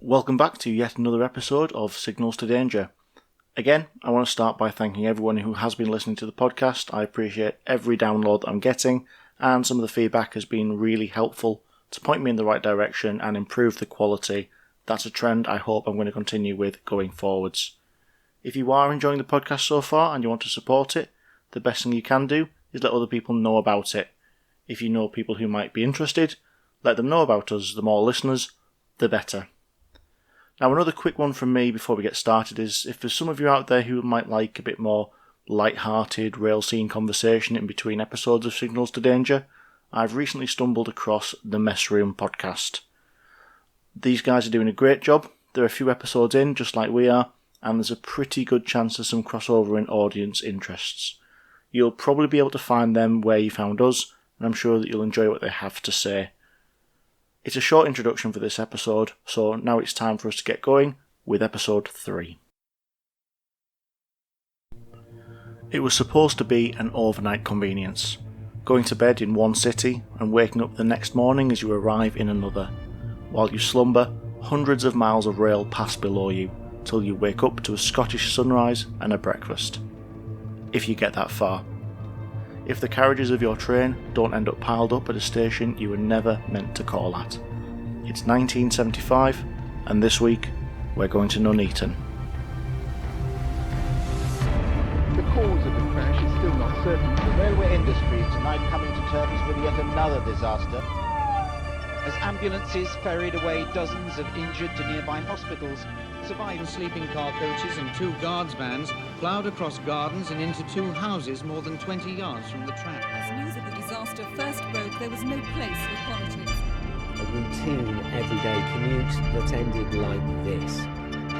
Welcome back to yet another episode of Signals to Danger. Again, I want to start by thanking everyone who has been listening to the podcast. I appreciate every download that I'm getting, and some of the feedback has been really helpful to point me in the right direction and improve the quality. That's a trend I hope I'm going to continue with going forwards. If you are enjoying the podcast so far and you want to support it, the best thing you can do is let other people know about it. If you know people who might be interested, let them know about us. The more listeners, the better. Now, another quick one from me before we get started is, if there's some of you out there who might like a bit more light-hearted rail scene conversation in between episodes of Signals to Danger, I've recently stumbled across the Mess Room podcast. These guys are doing a great job. They're a few episodes in, just like we are, and there's a pretty good chance of some crossover in audience interests. You'll probably be able to find them where you found us, and I'm sure that you'll enjoy what they have to say. It's a short introduction for this episode, so now it's time for us to get going with episode 3. It was supposed to be an overnight convenience, going to bed in one city and waking up the next morning as you arrive in another. While you slumber, hundreds of miles of rail pass below you, till you wake up to a Scottish sunrise and a breakfast. If you get that far. If the carriages of your train don't end up piled up at a station you were never meant to call at. It's 1975, and this week we're going to Nuneaton. The cause of the crash is still not certain. The railway industry is tonight coming to terms with yet another disaster. As ambulances ferried away dozens of injured to nearby hospitals, surviving sleeping car coaches and 2 guards vans ploughed across gardens and into 2 houses more than 20 yards from the track. As news of the disaster first broke, there was no place for politics. A routine, everyday commute that ended like this.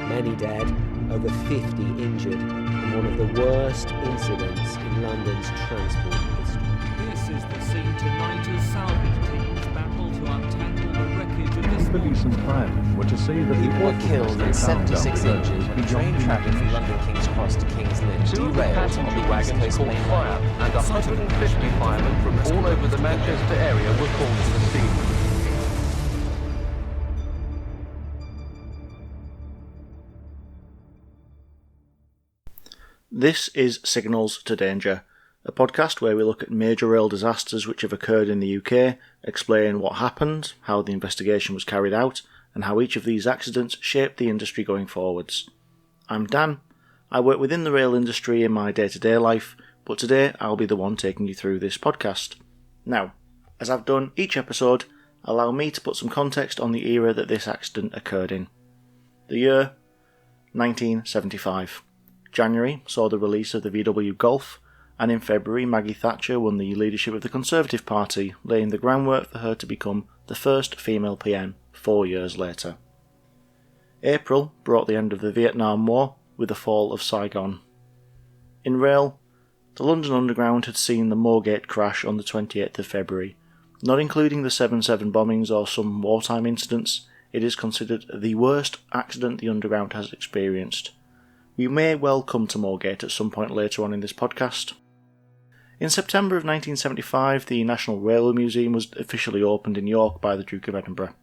Many dead, over 50 injured, and one of the worst incidents in London's transport history. This is the scene tonight as salvage teams battle to untangle the wreckage of this. Police and firemen were to say that People were killed and 76 injured when train traffic from London King's Cross to King's Lynn 2 of the derailed on passenger the West wagons Coast caught main fire, line. and 150 firemen from all over the Manchester area were called to the scene. This is Signals to Danger, a podcast where we look at major rail disasters which have occurred in the UK, explain what happened, how the investigation was carried out, and how each of these accidents shaped the industry going forwards. I'm Dan. I work within the rail industry in my day-to-day life, but today I'll be the one taking you through this podcast. Now, as I've done each episode, allow me to put some context on the era that this accident occurred in. The year 1975. January saw the release of the VW Golf, and in February Maggie Thatcher won the leadership of the Conservative Party, laying the groundwork for her to become the first female PM 4 years later. April brought the end of the Vietnam War with the fall of Saigon. In rail, the London Underground had seen the Moorgate crash on the 28th of February. Not including the 7/7 bombings or some wartime incidents, it is considered the worst accident the Underground has experienced. We may well come to Moorgate at some point later on in this podcast. In September of 1975, the National Railway Museum was officially opened in York by the Duke of Edinburgh.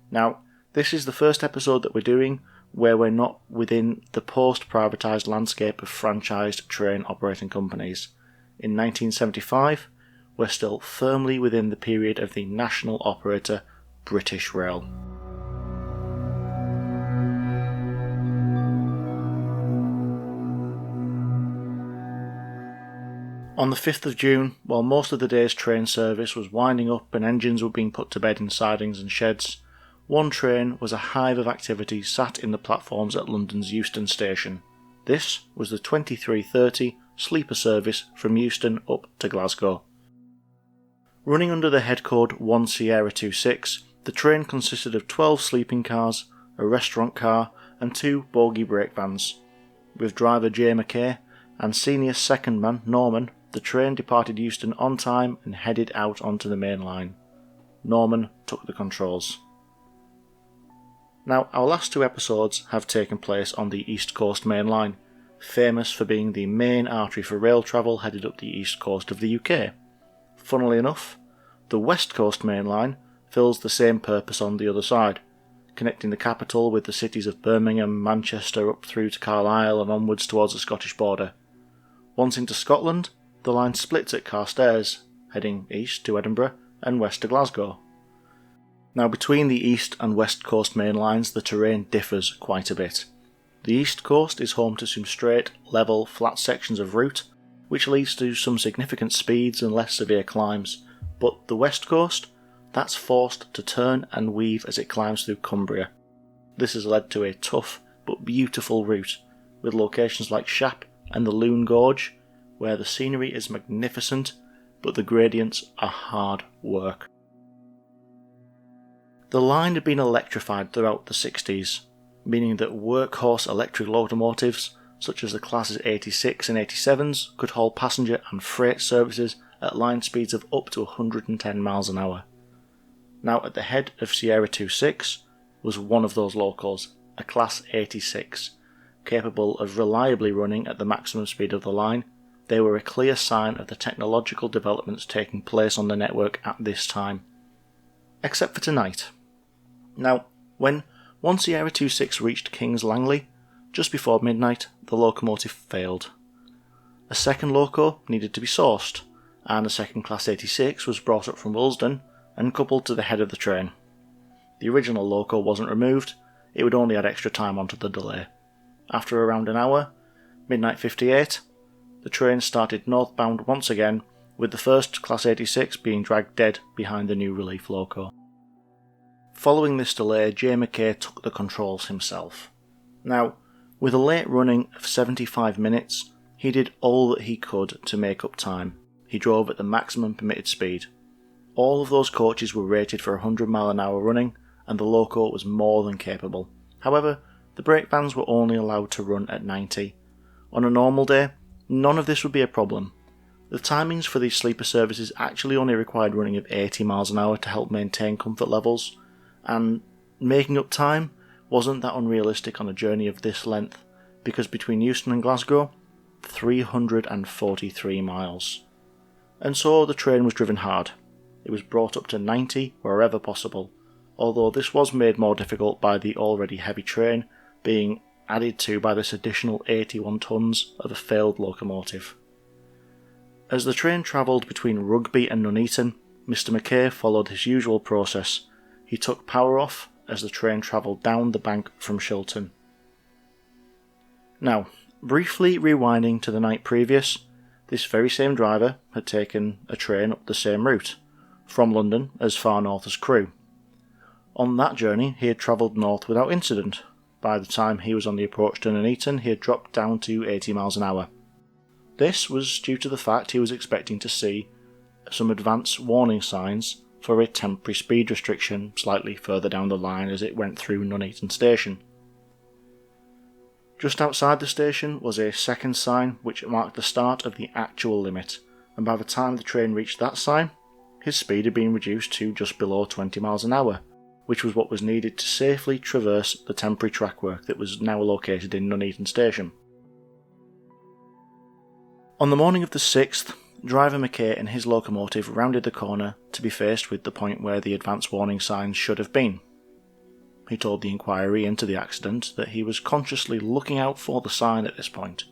Now, this is the first episode that we're doing where we're not within the post-privatised landscape of franchised train operating companies. In 1975, we're still firmly within the period of the national operator British Rail. On the 5th of June, while most of the day's train service was winding up and engines were being put to bed in sidings and sheds, one train was a hive of activity sat in the platforms at London's Euston station. This was the 23:30 sleeper service from Euston up to Glasgow. Running under the head code 1 Sierra 26, the train consisted of 12 sleeping cars, a restaurant car and 2 bogie brake vans. With driver J. McKay and senior second man Norman, the train departed Euston on time and headed out onto the main line. Norman took the controls. Now, our last 2 episodes have taken place on the East Coast Main Line, famous for being the main artery for rail travel headed up the east coast of the UK. Funnily enough, the West Coast Main Line fills the same purpose on the other side, connecting the capital with the cities of Birmingham, Manchester up through to Carlisle and onwards towards the Scottish border. Once into Scotland, the line splits at Carstairs, heading east to Edinburgh and west to Glasgow. Now, between the east and west coast main lines, the terrain differs quite a bit. The east coast is home to some straight, level, flat sections of route, which leads to some significant speeds and less severe climbs, but the west coast, that's forced to turn and weave as it climbs through Cumbria. This has led to a tough but beautiful route, with locations like Shap and the Lune Gorge, where the scenery is magnificent, but the gradients are hard work. The line had been electrified throughout the 60s, meaning that workhorse electric locomotives, such as the classes 86 and 87s, could haul passenger and freight services at line speeds of up to 110 miles an hour. Now, at the head of Sierra 26 was one of those locos, a Class 86. Capable of reliably running at the maximum speed of the line, they were a clear sign of the technological developments taking place on the network at this time. Except for tonight. Now, when one Sierra 26 reached Kings Langley, just before midnight, the locomotive failed. A second loco needed to be sourced, and a second Class 86 was brought up from Willesden and coupled to the head of the train. The original loco wasn't removed, it would only add extra time onto the delay. After around an hour, midnight 58, the train started northbound once again, with the first Class 86 being dragged dead behind the new relief loco. Following this delay, J. McKay took the controls himself. Now, with a late running of 75 minutes, he did all that he could to make up time. He drove at the maximum permitted speed. All of those coaches were rated for 100 mile an hour running, and the loco was more than capable. However, the brake vans were only allowed to run at 90. On a normal day, none of this would be a problem. The timings for these sleeper services actually only required running at 80 miles an hour to help maintain comfort levels, and making up time wasn't that unrealistic on a journey of this length, because between Euston and Glasgow, 343 miles. And so the train was driven hard. It was brought up to 90 wherever possible, although this was made more difficult by the already heavy train being added to by this additional 81 tonnes of a failed locomotive. As the train travelled between Rugby and Nuneaton, Mr. McKay followed his usual process. He took power off as the train travelled down the bank from Shilton. Now, briefly rewinding to the night previous, this very same driver had taken a train up the same route, from London as far north as Crewe. On that journey he had travelled north without incident. By the time he was on the approach to Nuneaton, he had dropped down to 80 miles an hour. This was due to the fact he was expecting to see some advance warning signs for a temporary speed restriction slightly further down the line as it went through Nuneaton station. Just outside the station was a second sign which marked the start of the actual limit, and by the time the train reached that sign, his speed had been reduced to just below 20 miles an hour, which was what was needed to safely traverse the temporary trackwork that was now located in Nuneaton station. On the morning of the 6th, driver McKay and his locomotive rounded the corner to be faced with the point where the advance warning signs should have been. He told the inquiry into the accident that he was consciously looking out for the sign at this point,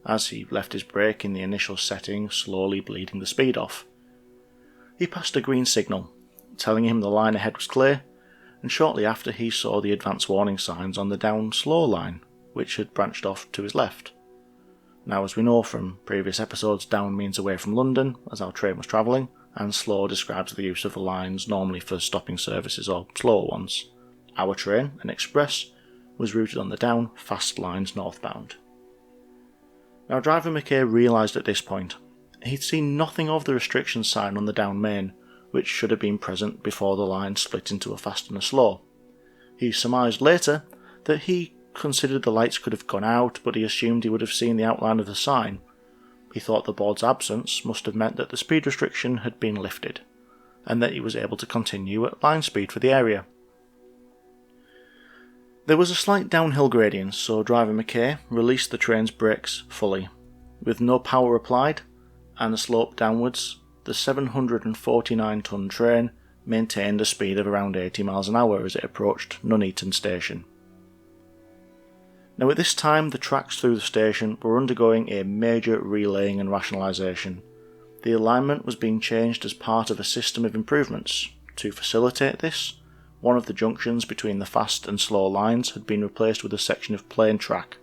as he left his brake in the initial setting, slowly bleeding the speed off. He passed a green signal, telling him the line ahead was clear, and shortly after he saw the advance warning signs on the down slow line, which had branched off to his left. Now, as we know from previous episodes, down means away from London, as our train was travelling, and slow describes the use of the lines normally for stopping services or slower ones. Our train, an express, was routed on the down, fast lines northbound. Now, driver McKay realised at this point he'd seen nothing of the restriction sign on the down main, which should have been present before the line split into a fast and a slow. He surmised later that he considered the lights could have gone out, but he assumed he would have seen the outline of the sign. He thought the board's absence must have meant that the speed restriction had been lifted, and that he was able to continue at line speed for the area. There was a slight downhill gradient, so driver McKay released the train's brakes fully. With no power applied, and the slope downwards, the 749-ton train maintained a speed of around 80 miles an hour as it approached Nuneaton station. Now at this time the tracks through the station were undergoing a major relaying and rationalisation. The alignment was being changed as part of a system of improvements. To facilitate this, one of the junctions between the fast and slow lines had been replaced with a section of plain track.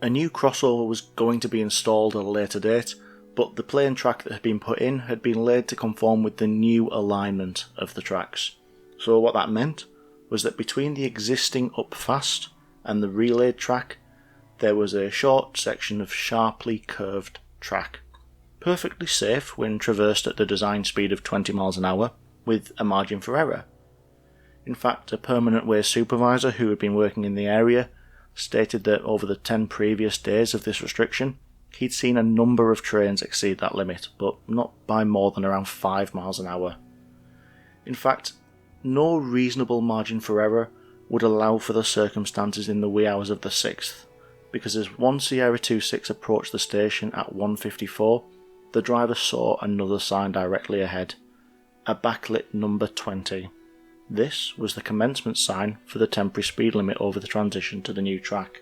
A new crossover was going to be installed at a later date, but the plain track that had been put in had been laid to conform with the new alignment of the tracks. So what that meant was that between the existing up fast and the relayed track, there was a short section of sharply curved track. Perfectly safe when traversed at the design speed of 20 miles an hour, with a margin for error. In fact, a permanent way supervisor who had been working in the area stated that over the 10 previous days of this restriction, he'd seen a number of trains exceed that limit, but not by more than around 5 miles an hour. In fact, no reasonable margin for error would allow for the circumstances in the wee hours of the 6th, because as one Sierra 26 approached the station at 1:54, the driver saw another sign directly ahead, a backlit number 20. This was the commencement sign for the temporary speed limit over the transition to the new track.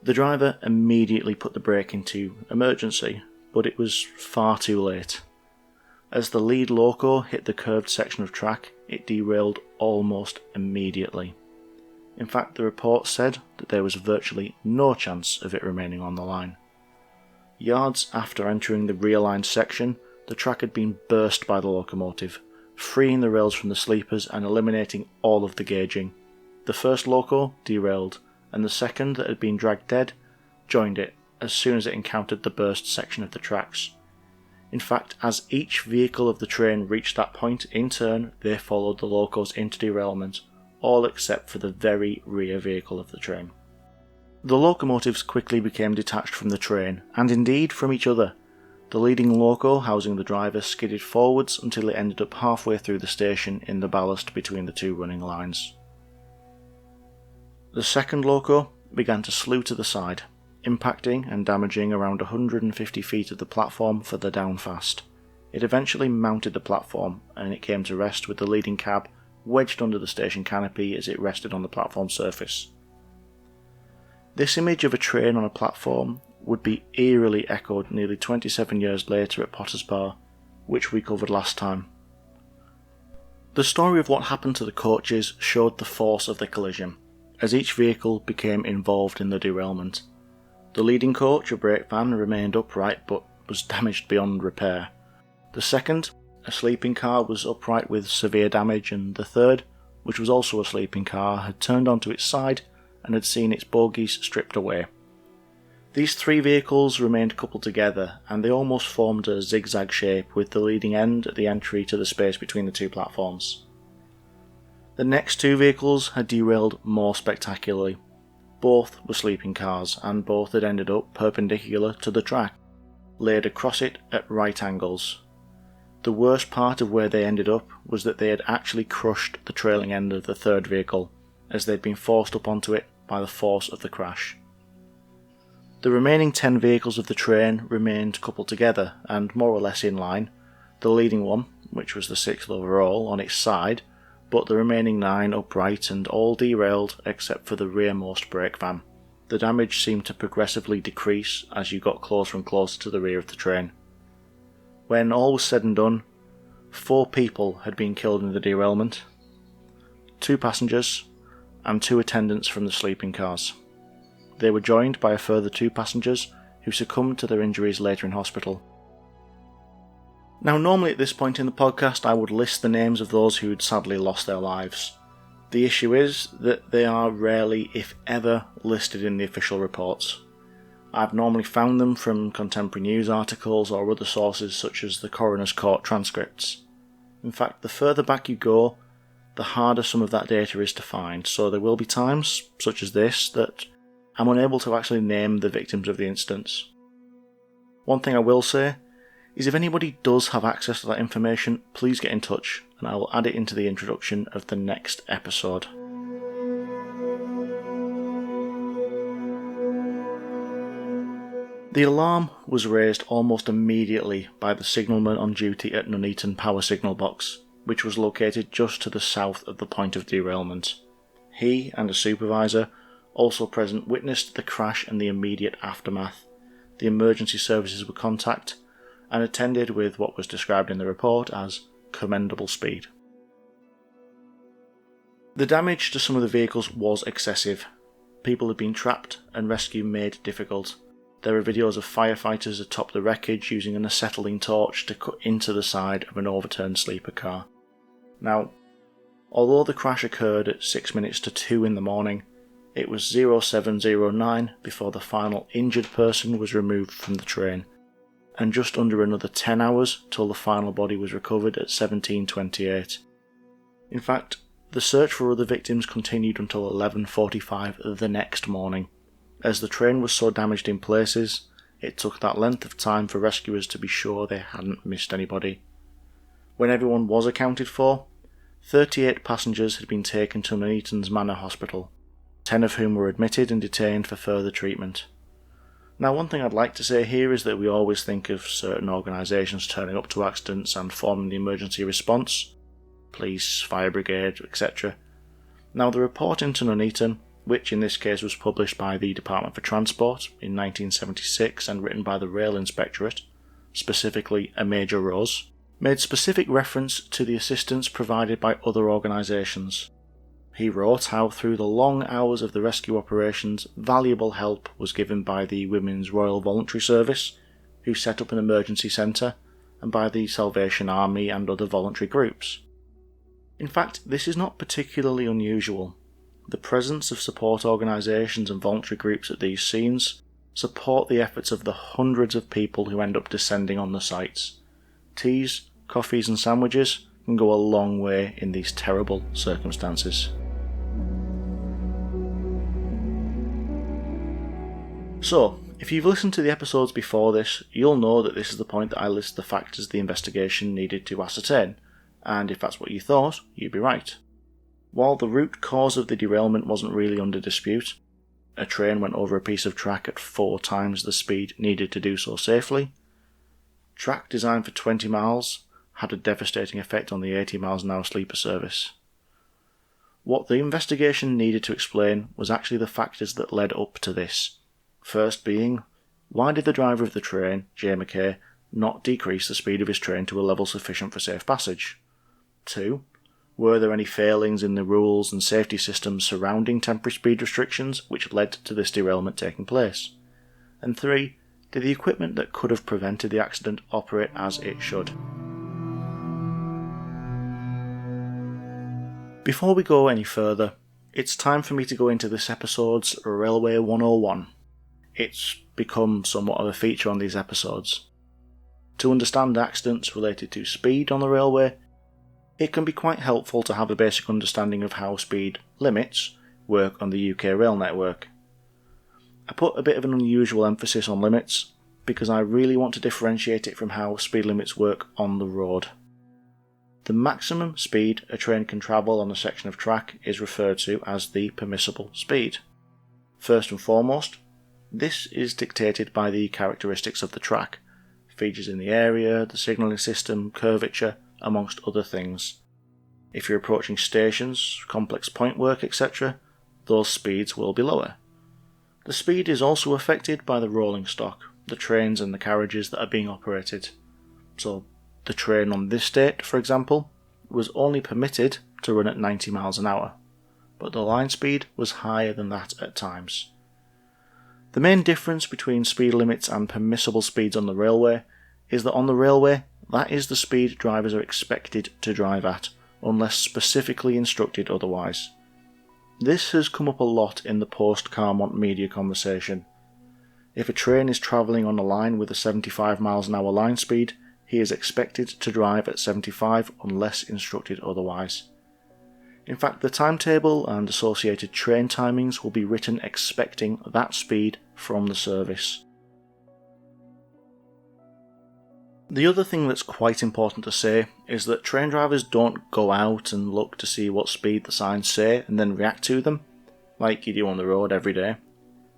The driver immediately put the brake into emergency, but it was far too late. As the lead loco hit the curved section of track, it derailed almost immediately. In fact, the report said that there was virtually no chance of it remaining on the line. Yards after entering the realigned section, the track had been burst by the locomotive, freeing the rails from the sleepers and eliminating all of the gauging. The first loco derailed, and the second that had been dragged dead joined it as soon as it encountered the burst section of the tracks. In fact, as each vehicle of the train reached that point, in turn they followed the locos into derailment, all except for the very rear vehicle of the train. The locomotives quickly became detached from the train, and indeed from each other. The leading loco housing the driver skidded forwards until it ended up halfway through the station in the ballast between the two running lines. The second loco began to slew to the side, impacting and damaging around 150 feet of the platform further down fast. It eventually mounted the platform, and it came to rest with the leading cab wedged under the station canopy as it rested on the platform surface. This image of a train on a platform would be eerily echoed nearly 27 years later at Potter's Bar, which we covered last time. The story of what happened to the coaches showed the force of the collision, as each vehicle became involved in the derailment. The leading coach, a brake van, remained upright but was damaged beyond repair. The second, a sleeping car, was upright with severe damage, and the third, which was also a sleeping car, had turned onto its side and had seen its bogies stripped away. These three vehicles remained coupled together, and they almost formed a zigzag shape with the leading end at the entry to the space between the two platforms. The next two vehicles had derailed more spectacularly. Both were sleeping cars, and both had ended up perpendicular to the track, laid across it at right angles. The worst part of where they ended up was that they had actually crushed the trailing end of the third vehicle, as they'd been forced up onto it by the force of the crash. The remaining 10 vehicles of the train remained coupled together and more or less in line, the leading one, which was the 6th overall, on its side, but the remaining 9 upright and all derailed except for the rearmost brake van. The damage seemed to progressively decrease as you got closer and closer to the rear of the train. When all was said and done, 4 people had been killed in the derailment, 2 passengers and 2 attendants from the sleeping cars. They were joined by a further 2 passengers who succumbed to their injuries later in hospital. Now, normally at this point in the podcast I would list the names of those who had sadly lost their lives. The issue is that they are rarely, if ever, listed in the official reports. I've normally found them from contemporary news articles or other sources such as the coroner's court transcripts. In fact, the further back you go, the harder some of that data is to find, so there will be times, such as this, that I'm unable to actually name the victims of the incidents. One thing I will say is if anybody does have access to that information, please get in touch and I will add it into the introduction of the next episode. The alarm was raised almost immediately by the signalman on duty at Nuneaton Power Signal Box. which was located just to the south of the point of derailment. He and a supervisor, also present, witnessed the crash and the immediate aftermath. The emergency services were contacted and attended with what was described in the report as commendable speed. The damage to some of the vehicles was excessive. People had been trapped and rescue made difficult. There are videos of firefighters atop the wreckage using an acetylene torch to cut into the side of an overturned sleeper car. Now, although the crash occurred at 6 minutes to 2 in the morning, it was 0709 before the final injured person was removed from the train, and just under another 10 hours till the final body was recovered at 1728. In fact, the search for other victims continued until 11:45 the next morning. As the train was so damaged in places, it took that length of time for rescuers to be sure they hadn't missed anybody. When everyone was accounted for, 38 passengers had been taken to Nuneaton's Manor Hospital, 10 of whom were admitted and detained for further treatment. Now, one thing I'd like to say here is that we always think of certain organisations turning up to accidents and forming the emergency response, police, fire brigade, etc. Now, the report into Nuneaton, which in this case was published by the Department for Transport in 1976 and written by the Rail Inspectorate, specifically a Major Rose, made specific reference to the assistance provided by other organisations. He wrote how through the long hours of the rescue operations, valuable help was given by the Women's Royal Voluntary Service, who set up an emergency centre, and by the Salvation Army and other voluntary groups. In fact, this is not particularly unusual. The presence of support organisations and voluntary groups at these scenes support the efforts of the hundreds of people who end up descending on the sites. Teas, coffees and sandwiches can go a long way in these terrible circumstances. So, if you've listened to the episodes before this, you'll know that this is the point that I list the factors the investigation needed to ascertain, and if that's what you thought, you'd be right. While the root cause of the derailment wasn't really under dispute, a train went over a piece of track at 4 times the speed needed to do so safely. Track designed for 20 miles had a devastating effect on the 80 miles an hour sleeper service. What the investigation needed to explain was actually the factors that led up to this. First being, why did the driver of the train, J. McKay, not decrease the speed of his train to a level sufficient for safe passage? 2. Were there any failings in the rules and safety systems surrounding temporary speed restrictions which led to this derailment taking place? And 3. Did the equipment that could have prevented the accident operate as it should? Before we go any further, it's time for me to go into this episode's Railway 101. It's become somewhat of a feature on these episodes. To understand accidents related to speed on the railway, it can be quite helpful to have a basic understanding of how speed limits work on the UK rail network. I put a bit of an unusual emphasis on limits because I really want to differentiate it from how speed limits work on the road. The maximum speed a train can travel on a section of track is referred to as the permissible speed. First and foremost, this is dictated by the characteristics of the track, features in the area, the signalling system, curvature, amongst other things. If you're approaching stations, complex point work, etc., those speeds will be lower. The speed is also affected by the rolling stock, the trains and the carriages that are being operated. So, the train on this date, for example, was only permitted to run at 90 miles an hour, but the line speed was higher than that at times. The main difference between speed limits and permissible speeds on the railway is that on the railway, that is the speed drivers are expected to drive at, unless specifically instructed otherwise. This has come up a lot in the post-Carmont media conversation. If a train is travelling on a line with a 75 miles an hour line speed, he is expected to drive at 75 unless instructed otherwise. In fact, the timetable and associated train timings will be written expecting that speed from the service. The other thing that's quite important to say is that train drivers don't go out and look to see what speed the signs say and then react to them, like you do on the road every day.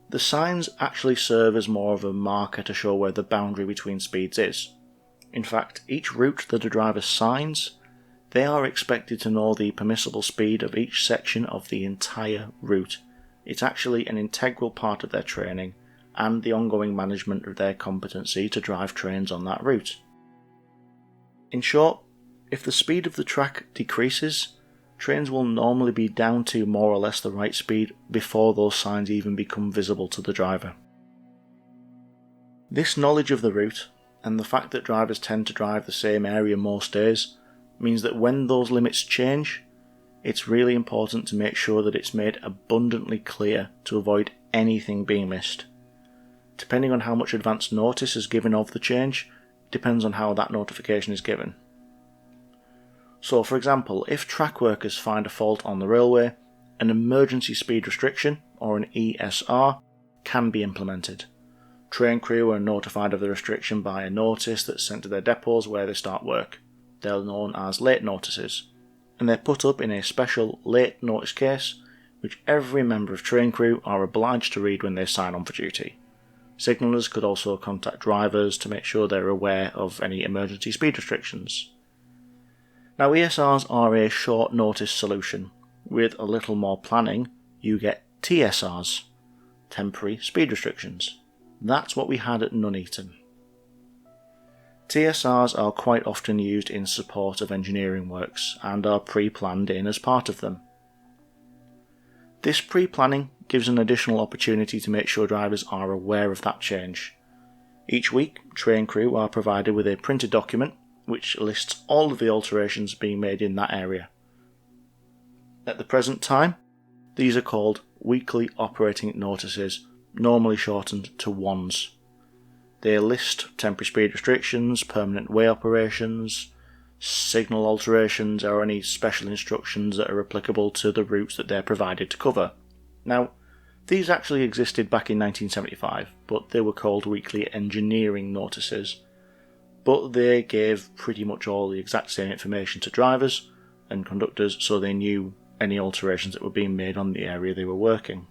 The signs actually serve as more of a marker to show where the boundary between speeds is. In fact, each route that a driver signs They are expected to know the permissible speed of each section of the entire route. It's actually an integral part of their training and the ongoing management of their competency to drive trains on that route. In short, if the speed of the track decreases, trains will normally be down to more or less the right speed before those signs even become visible to the driver. This knowledge of the route, and the fact that drivers tend to drive the same area most days, means that when those limits change, it's really important to make sure that it's made abundantly clear to avoid anything being missed. Depending on how much advance notice is given of the change, depends on how that notification is given. So for example, if track workers find a fault on the railway, an emergency speed restriction, or an ESR, can be implemented. Train crew are notified of the restriction by a notice that's sent to their depots where they start work. They're known as late notices, and they're put up in a special late notice case, which every member of train crew are obliged to read when they sign on for duty. Signallers could also contact drivers to make sure they're aware of any emergency speed restrictions. Now ESRs are a short notice solution. With a little more planning, you get TSRs, temporary speed restrictions. That's what we had at Nuneaton. TSRs are quite often used in support of engineering works and are pre-planned in as part of them. This pre-planning gives an additional opportunity to make sure drivers are aware of that change. Each week, train crew are provided with a printed document which lists all of the alterations being made in that area. At the present time, these are called weekly operating notices, normally shortened to WONs. They list temporary speed restrictions, permanent way operations, signal alterations, or any special instructions that are applicable to the routes that they're provided to cover. Now, these actually existed back in 1975, but they were called weekly engineering notices. But they gave pretty much all the exact same information to drivers and conductors, so they knew any alterations that were being made on the area they were working.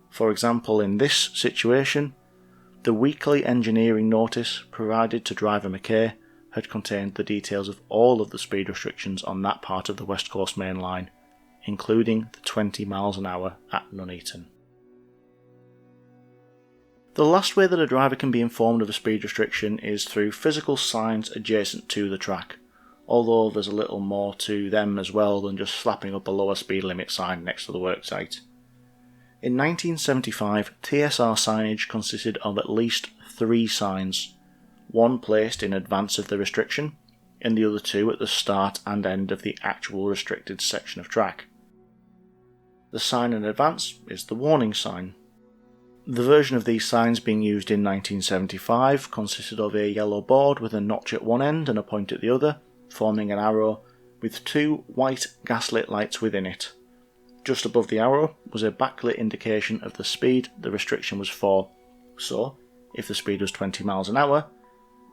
For example, in this situation, the weekly engineering notice provided to driver McKay had contained the details of all of the speed restrictions on that part of the West Coast Main Line, including the 20 miles an hour at Nuneaton. The last way that a driver can be informed of a speed restriction is through physical signs adjacent to the track, although there's a little more to them as well than just slapping up a lower speed limit sign next to the worksite. In 1975, TSR signage consisted of at least 3 signs, one placed in advance of the restriction, and the other 2 at the start and end of the actual restricted section of track. The sign in advance is the warning sign. The version of these signs being used in 1975 consisted of a yellow board with a notch at one end and a point at the other, forming an arrow, with 2 white gaslit lights within it. Just above the arrow was a backlit indication of the speed the restriction was for, so if the speed was 20 miles an hour,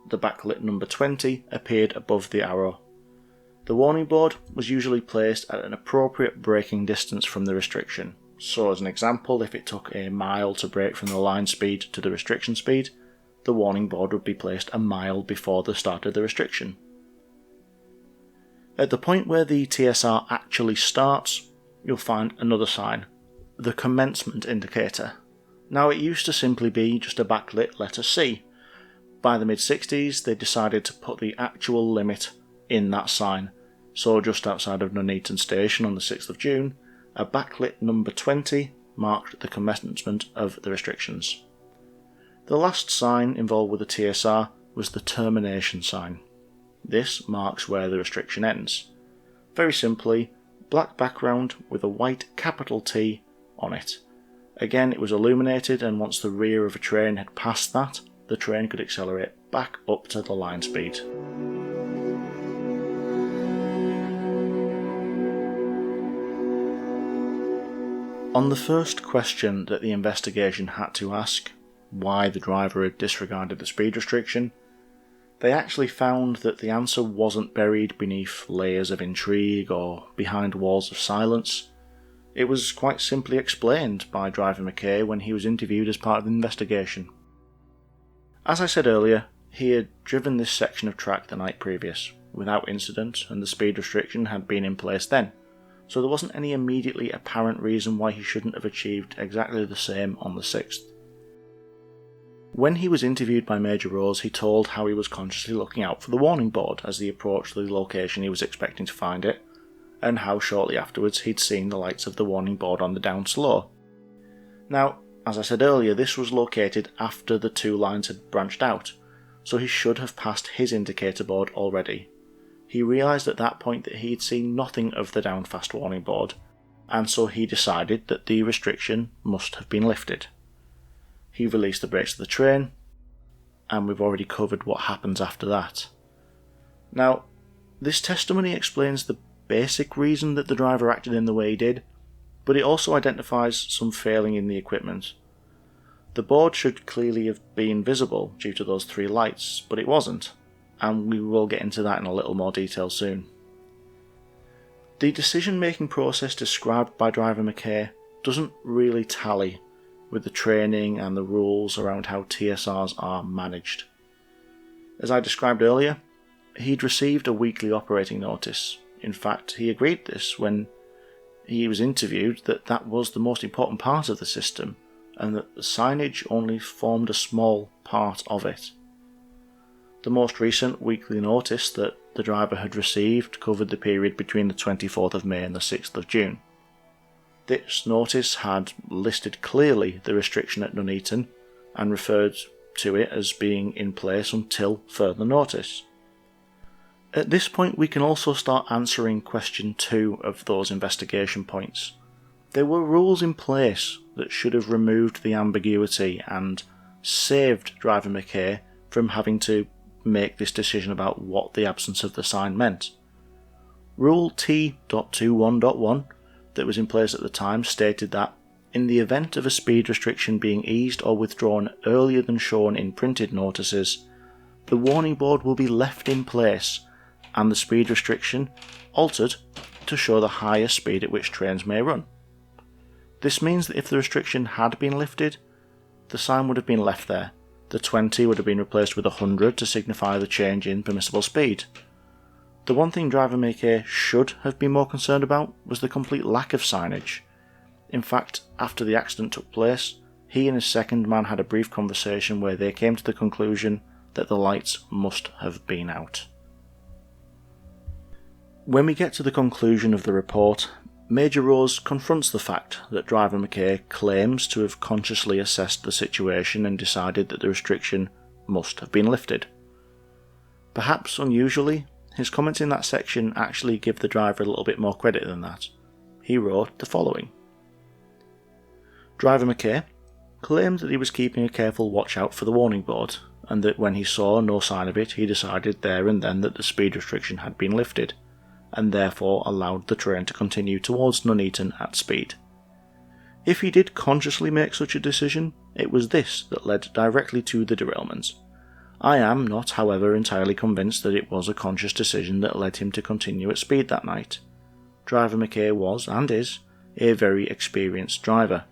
the backlit number 20 appeared above the arrow. The warning board was usually placed at an appropriate braking distance from the restriction. So as an example, if it took a mile to brake from the line speed to the restriction speed, the warning board would be placed a mile before the start of the restriction. At the point where the TSR actually starts, you'll find another sign, the commencement indicator. Now it used to simply be just a backlit letter C. By the mid-60s they decided to put the actual limit in that sign, so just outside of Nuneaton Station on the 6th of June, a backlit number 20 marked the commencement of the restrictions. The last sign involved with the TSR was the termination sign. This marks where the restriction ends. Very simply, black background with a white capital T on it. Again, it was illuminated, and once the rear of a train had passed that, the train could accelerate back up to the line speed. On the first question that the investigation had to ask, why the driver had disregarded the speed restriction, they actually found that the answer wasn't buried beneath layers of intrigue or behind walls of silence. It was quite simply explained by driver McKay when he was interviewed as part of the investigation. As I said earlier, he had driven this section of track the night previous, without incident and the speed restriction had been in place then, so there wasn't any immediately apparent reason why he shouldn't have achieved exactly the same on the 6th. When he was interviewed by Major Rose, he told how he was consciously looking out for the warning board as he approached the location he was expecting to find it, and how shortly afterwards he'd seen the lights of the warning board on the down slow. Now, as I said earlier, this was located after the two lines had branched out, so he should have passed his indicator board already. He realised at that point that he had seen nothing of the down fast warning board, and so he decided that the restriction must have been lifted. He released the brakes of the train, and we've already covered what happens after that. Now, this testimony explains the basic reason that the driver acted in the way he did, but it also identifies some failing in the equipment. The board should clearly have been visible due to those three lights, but it wasn't, and we will get into that in a little more detail soon. The decision-making process described by driver McKay doesn't really tally with the training and the rules around how TSRs are managed. As I described earlier, he'd received a weekly operating notice. In fact, he agreed this when he was interviewed that was the most important part of the system, and that the signage only formed a small part of it. The most recent weekly notice that the driver had received covered the period between the 24th of May and the 6th of June. This notice had listed clearly the restriction at Nuneaton and referred to it as being in place until further notice. At this point we can also start answering question 2 of those investigation points. There were rules in place that should have removed the ambiguity and saved driver McKay from having to make this decision about what the absence of the sign meant. Rule T.21.1 that was in place at the time stated that, in the event of a speed restriction being eased or withdrawn earlier than shown in printed notices, the warning board will be left in place and the speed restriction altered to show the higher speed at which trains may run. This means that if the restriction had been lifted, the sign would have been left there. The 20 would have been replaced with 100 to signify the change in permissible speed. The one thing driver McKay should have been more concerned about was the complete lack of signage. In fact, after the accident took place, he and his second man had a brief conversation where they came to the conclusion that the lights must have been out. When we get to the conclusion of the report, Major Rose confronts the fact that driver McKay claims to have consciously assessed the situation and decided that the restriction must have been lifted. Perhaps unusually, his comments in that section actually give the driver a little bit more credit than that. He wrote the following. Driver McKay claimed that he was keeping a careful watch out for the warning board, and that when he saw no sign of it, he decided there and then that the speed restriction had been lifted, and therefore allowed the train to continue towards Nuneaton at speed. If he did consciously make such a decision, it was this that led directly to the derailment. I am not, however, entirely convinced that it was a conscious decision that led him to continue at speed that night. Driver McKay was, and is, a very experienced driver.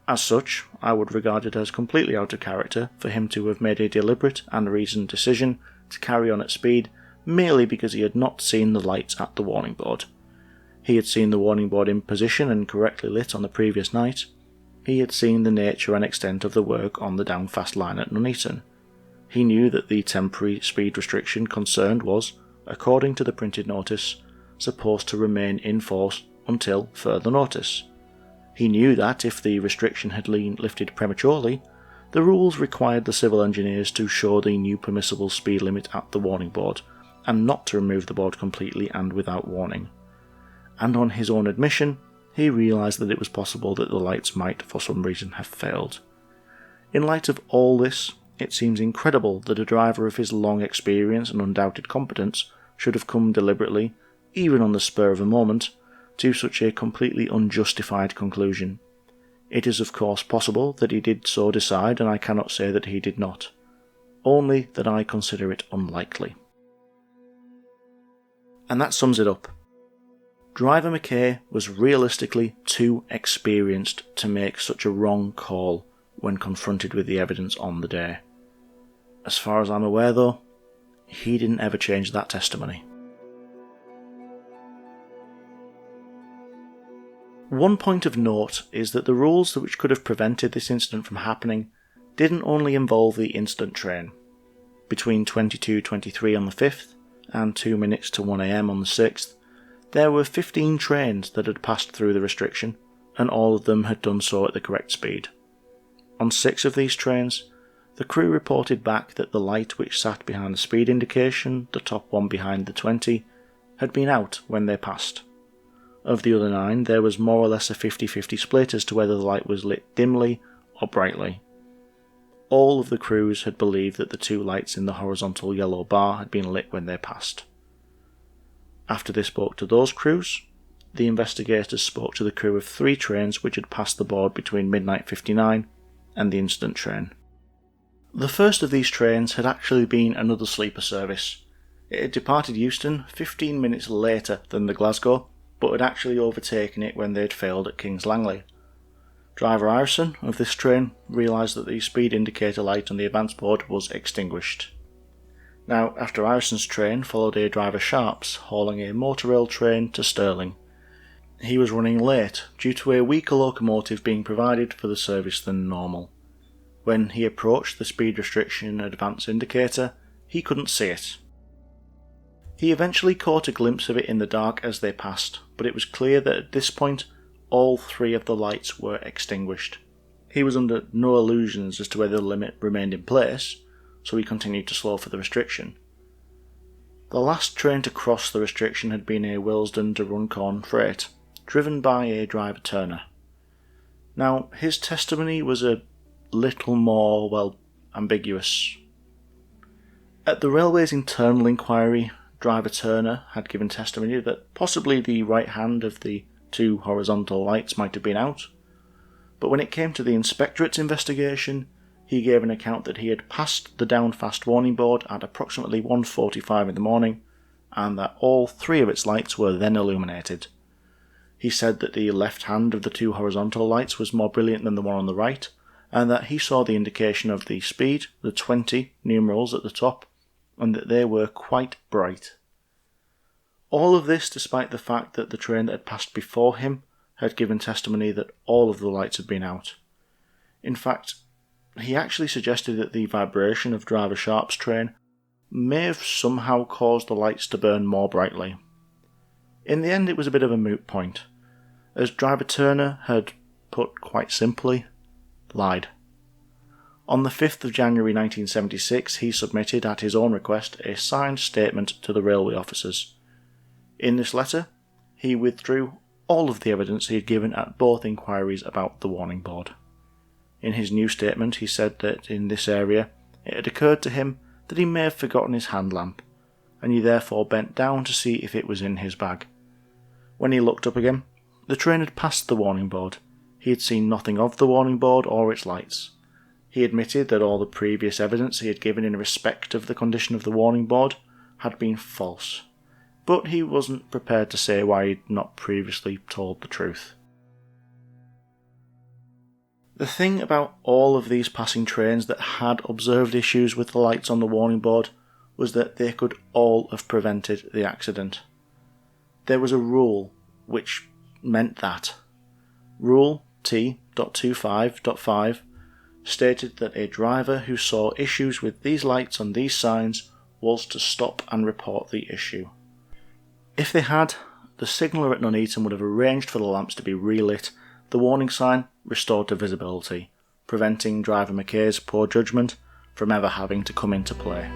As such, I would regard it as completely out of character for him to have made a deliberate and reasoned decision to carry on at speed merely because he had not seen the lights at the warning board. He had seen the warning board in position and correctly lit on the previous night. He had seen the nature and extent of the work on the down fast line at Nuneaton. He knew that the temporary speed restriction concerned was, according to the printed notice, supposed to remain in force until further notice. He knew that if the restriction had been lifted prematurely, the rules required the civil engineers to show the new permissible speed limit at the warning board, and not to remove the board completely and without warning. And on his own admission, he realised that it was possible that the lights might for some reason have failed. In light of all this, it seems incredible that a driver of his long experience and undoubted competence should have come deliberately, even on the spur of a moment, to such a completely unjustified conclusion. It is of course possible that he did so decide, and I cannot say that he did not. Only that I consider it unlikely. And that sums it up. Driver McKay was realistically too experienced to make such a wrong call when confronted with the evidence on the day. As far as I'm aware though, he didn't ever change that testimony. One point of note is that the rules which could have prevented this incident from happening didn't only involve the incident train. Between 22:23 on the 5th and 2 minutes to 1 AM on the 6th, there were 15 trains that had passed through the restriction, and all of them had done so at the correct speed. On 6 of these trains, the crew reported back that the light which sat behind the speed indication, the top one behind the 20, had been out when they passed. Of the other 9, there was more or less a 50-50 split as to whether the light was lit dimly or brightly. All of the crews had believed that the 2 lights in the horizontal yellow bar had been lit when they passed. After they spoke to those crews, the investigators spoke to the crew of 3 trains which had passed the board between midnight 59 and the incident train. The first of these trains had actually been another sleeper service. It had departed Euston 15 minutes later than the Glasgow, but had actually overtaken it when they had failed at Kings Langley. Driver Irison of this train realised that the speed indicator light on the advance board was extinguished. Now, after Irison's train followed a driver Sharp's hauling a motor rail train to Stirling. He was running late due to a weaker locomotive being provided for the service than normal. When he approached the speed restriction advance indicator, he couldn't see it. He eventually caught a glimpse of it in the dark as they passed, but it was clear that at this point all 3 of the lights were extinguished. He was under no illusions as to whether the limit remained in place, so he continued to slow for the restriction. The last train to cross the restriction had been a Willesden to Runcorn freight, driven by a driver Turner. Now, his testimony was a little more, ambiguous. At the railway's internal inquiry, driver Turner had given testimony that possibly the right hand of the 2 horizontal lights might have been out, but when it came to the inspectorate's investigation, he gave an account that he had passed the down fast warning board at approximately 1:45 in the morning, and that all 3 of its lights were then illuminated. He said that the left hand of the 2 horizontal lights was more brilliant than the one on the right, and that he saw the indication of the speed, the 20 numerals at the top, and that they were quite bright. All of this despite the fact that the train that had passed before him had given testimony that all of the lights had been out. In fact, he actually suggested that the vibration of driver Sharp's train may have somehow caused the lights to burn more brightly. In the end, it was a bit of a moot point, as driver Turner had, put quite simply, lied. On the 5th of January 1976, he submitted, at his own request, a signed statement to the railway officers. In this letter, he withdrew all of the evidence he had given at both inquiries about the warning board. In his new statement, he said that in this area it had occurred to him that he may have forgotten his hand lamp, and he therefore bent down to see if it was in his bag. When he looked up again, the train had passed the warning board. He had seen nothing of the warning board or its lights. He admitted that all the previous evidence he had given in respect of the condition of the warning board had been false, but he wasn't prepared to say why he had not previously told the truth. The thing about all of these passing trains that had observed issues with the lights on the warning board was that they could all have prevented the accident. There was a rule which meant that. Rule T.25.5 stated that a driver who saw issues with these lights on these signs was to stop and report the issue. If they had, the signaller at Nuneaton would have arranged for the lamps to be relit, the warning sign restored to visibility, preventing driver McKay's poor judgment from ever having to come into play.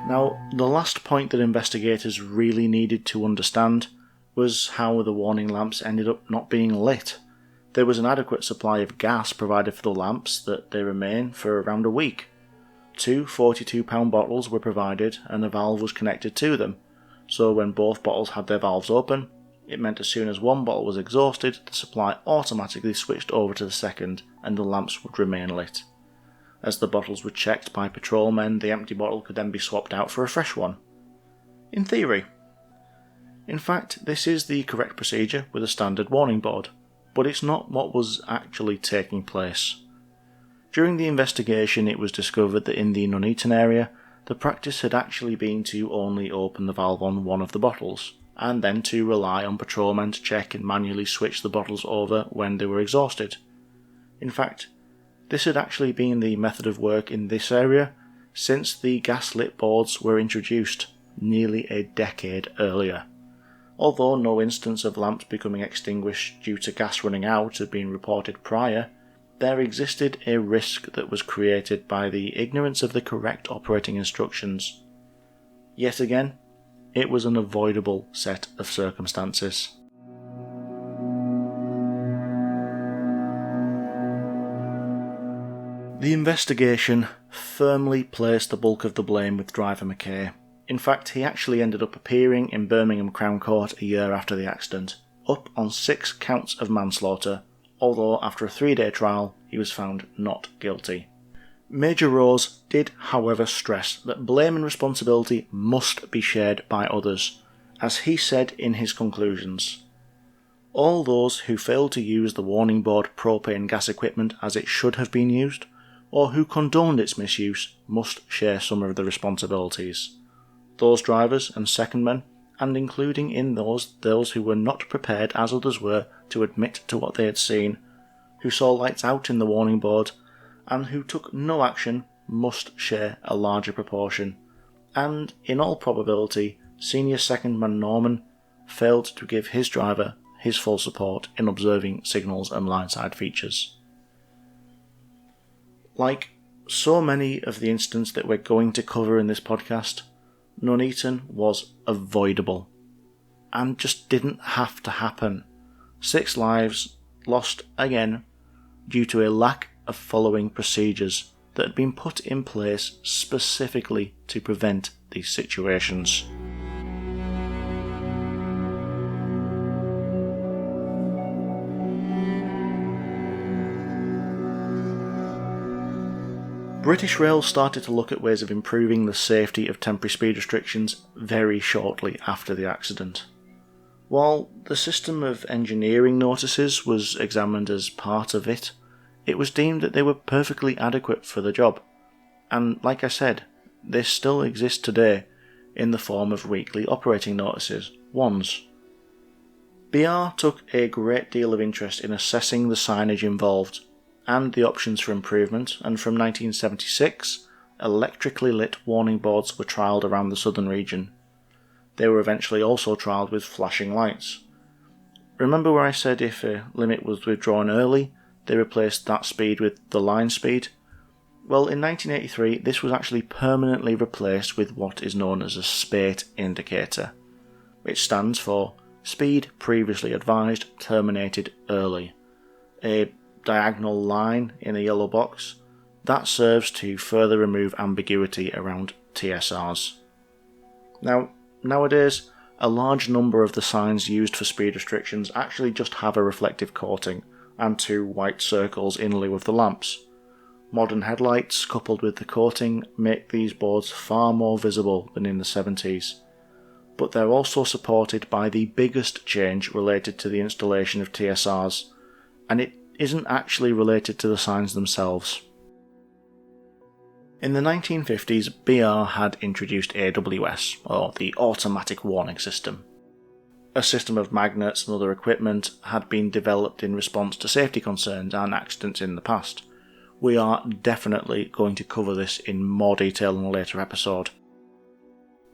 Now, the last point that investigators really needed to understand was how the warning lamps ended up not being lit. There was an adequate supply of gas provided for the lamps that they remain for around a week. 2 42-pound bottles were provided and a valve was connected to them, so when both bottles had their valves open, it meant as soon as one bottle was exhausted, the supply automatically switched over to the second and the lamps would remain lit. As the bottles were checked by patrolmen, the empty bottle could then be swapped out for a fresh one. In theory. In fact, this is the correct procedure with a standard warning board, but it's not what was actually taking place. During the investigation, it was discovered that in the Nuneaton area, the practice had actually been to only open the valve on one of the bottles, and then to rely on patrolmen to check and manually switch the bottles over when they were exhausted. In fact, this had actually been the method of work in this area since the gas-lit boards were introduced nearly a decade earlier. Although no instance of lamps becoming extinguished due to gas running out had been reported prior, there existed a risk that was created by the ignorance of the correct operating instructions. Yet again, it was an avoidable set of circumstances. The investigation firmly placed the bulk of the blame with driver Mackay. In fact, he actually ended up appearing in Birmingham Crown Court a year after the accident, up on 6 counts of manslaughter, although after a 3-day trial he was found not guilty. Major Rose did, however, stress that blame and responsibility must be shared by others, as he said in his conclusions. All those who failed to use the warning board propane gas equipment as it should have been used, or who condoned its misuse, must share some of the responsibilities. Those drivers and secondmen, and including in those who were not prepared as others were to admit to what they had seen, who saw lights out in the warning board, and who took no action, must share a larger proportion, and, in all probability, senior secondman Norman failed to give his driver his full support in observing signals and lineside features. Like so many of the incidents that we're going to cover in this podcast, Nuneaton was avoidable, and just didn't have to happen. 6 lives lost again due to a lack of following procedures that had been put in place specifically to prevent these situations. British Rail started to look at ways of improving the safety of temporary speed restrictions very shortly after the accident. While the system of engineering notices was examined as part of it, it was deemed that they were perfectly adequate for the job, and like I said, they still exist today in the form of weekly operating notices, WONs. BR took a great deal of interest in assessing the signage involved and the options for improvement, and from 1976, electrically lit warning boards were trialled around the southern region. They were eventually also trialled with flashing lights. Remember where I said if a limit was withdrawn early, they replaced that speed with the line speed? Well, in 1983, this was actually permanently replaced with what is known as a spate indicator, which stands for Speed Previously Advised Terminated Early, a diagonal line in a yellow box that serves to further remove ambiguity around TSRs. Now, nowadays, a large number of the signs used for speed restrictions actually just have a reflective coating and 2 white circles in lieu of the lamps. Modern headlights coupled with the coating make these boards far more visible than in the 70s, but they're also supported by the biggest change related to the installation of TSRs, and it isn't actually related to the signs themselves. In the 1950s, BR had introduced AWS, or the Automatic Warning System. A system of magnets and other equipment had been developed in response to safety concerns and accidents in the past. We are definitely going to cover this in more detail in a later episode.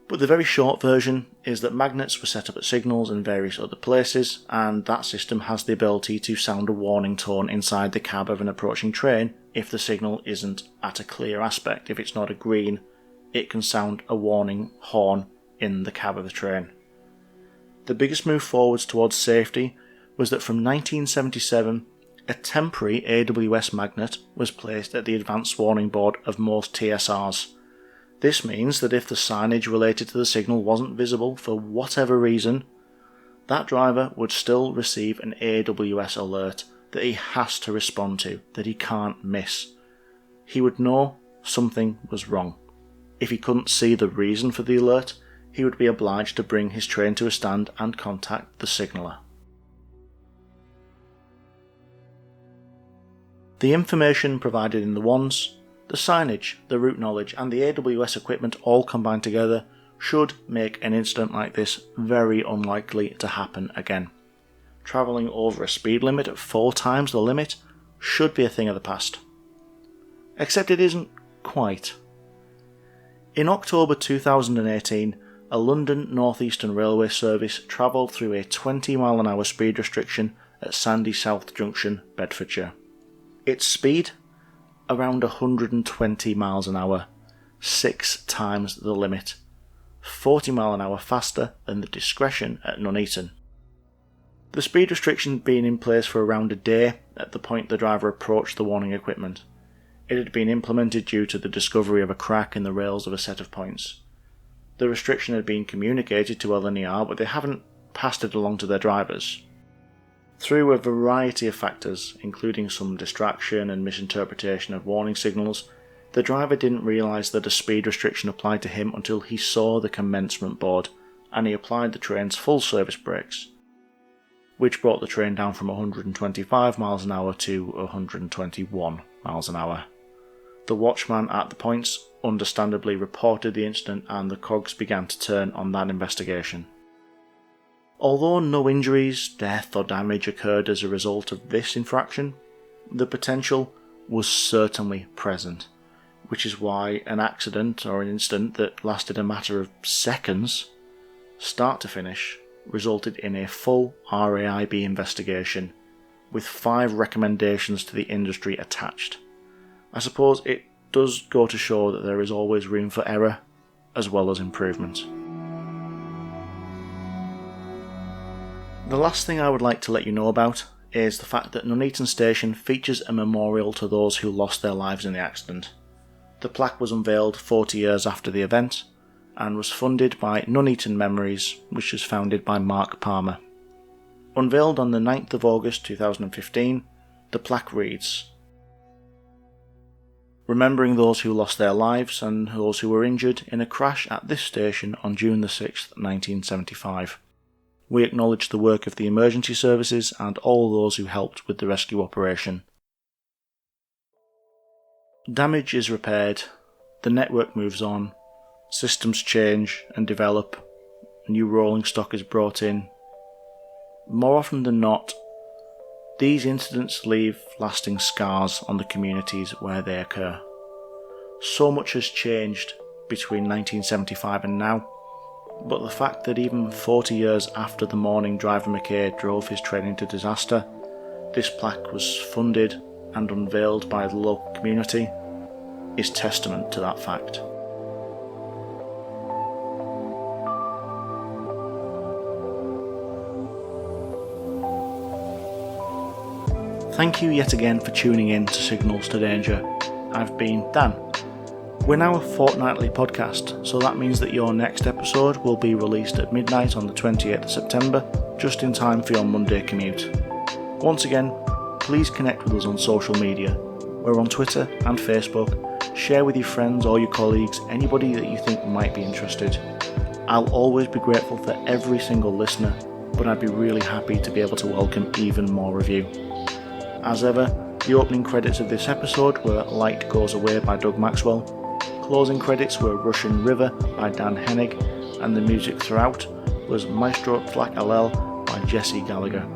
But the very short version is that magnets were set up at signals and various other places, and that system has the ability to sound a warning tone inside the cab of an approaching train if the signal isn't at a clear aspect. If it's not a green, it can sound a warning horn in the cab of the train. The biggest move forwards towards safety was that from 1977, a temporary AWS magnet was placed at the advanced warning board of most TSRs. This means that if the signage related to the signal wasn't visible for whatever reason, that driver would still receive an AWS alert that he has to respond to, that he can't miss. He would know something was wrong. If he couldn't see the reason for the alert, he would be obliged to bring his train to a stand and contact the signaller. The information provided in the WONs The signage, the route knowledge and the AWS equipment all combined together should make an incident like this very unlikely to happen again. Travelling over a speed limit at 4 times the limit should be a thing of the past. Except it isn't quite. In October 2018, a London North Eastern Railway service travelled through a 20-mile-an-hour speed restriction at Sandy South Junction, Bedfordshire. Its speed? Around 120 miles an hour, 6 times the limit, 40 mile an hour faster than the discretion at Nuneaton. The speed restriction had been in place for around a day at the point the driver approached the warning equipment. It had been implemented due to the discovery of a crack in the rails of a set of points. The restriction had been communicated to LNER, but they haven't passed it along to their drivers. Through a variety of factors, including some distraction and misinterpretation of warning signals, the driver didn't realise that a speed restriction applied to him until he saw the commencement board and he applied the train's full service brakes, which brought the train down from 125 miles an hour to 121 miles an hour. The watchman at the points understandably reported the incident and the cogs began to turn on that investigation. Although no injuries, death or damage occurred as a result of this infraction, the potential was certainly present, which is why an accident or an incident that lasted a matter of seconds, start to finish, resulted in a full RAIB investigation with 5 recommendations to the industry attached. I suppose it does go to show that there is always room for error as well as improvement. The last thing I would like to let you know about is the fact that Nuneaton Station features a memorial to those who lost their lives in the accident. The plaque was unveiled 40 years after the event and was funded by Nuneaton Memories, which was founded by Mark Palmer. Unveiled on the 9th of August 2015, the plaque reads, "Remembering those who lost their lives and those who were injured in a crash at this station on June the 6th, 1975. We acknowledge the work of the emergency services and all those who helped with the rescue operation. Damage is repaired, the network moves on, systems change and develop, new rolling stock is brought in. More often than not, these incidents leave lasting scars on the communities where they occur. So much has changed between 1975 and now, but the fact that even 40 years after the morning driver McKay drove his train into disaster, this plaque was funded and unveiled by the local community is testament to that fact. Thank you yet again for tuning in to Signals to Danger. I've been Dan. We're now a fortnightly podcast, so that means that your next episode will be released at midnight on the 28th of September, just in time for your Monday commute. Once again, please connect with us on social media. We're on Twitter and Facebook. Share with your friends or your colleagues, anybody that you think might be interested. I'll always be grateful for every single listener, but I'd be really happy to be able to welcome even more of you. As ever, the opening credits of this episode were Light Goes Away by Doug Maxwell, closing credits were Russian River by Dan Hennig, and the music throughout was Maestro Flak Alel by Jesse Gallagher.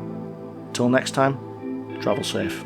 Till next time, travel safe.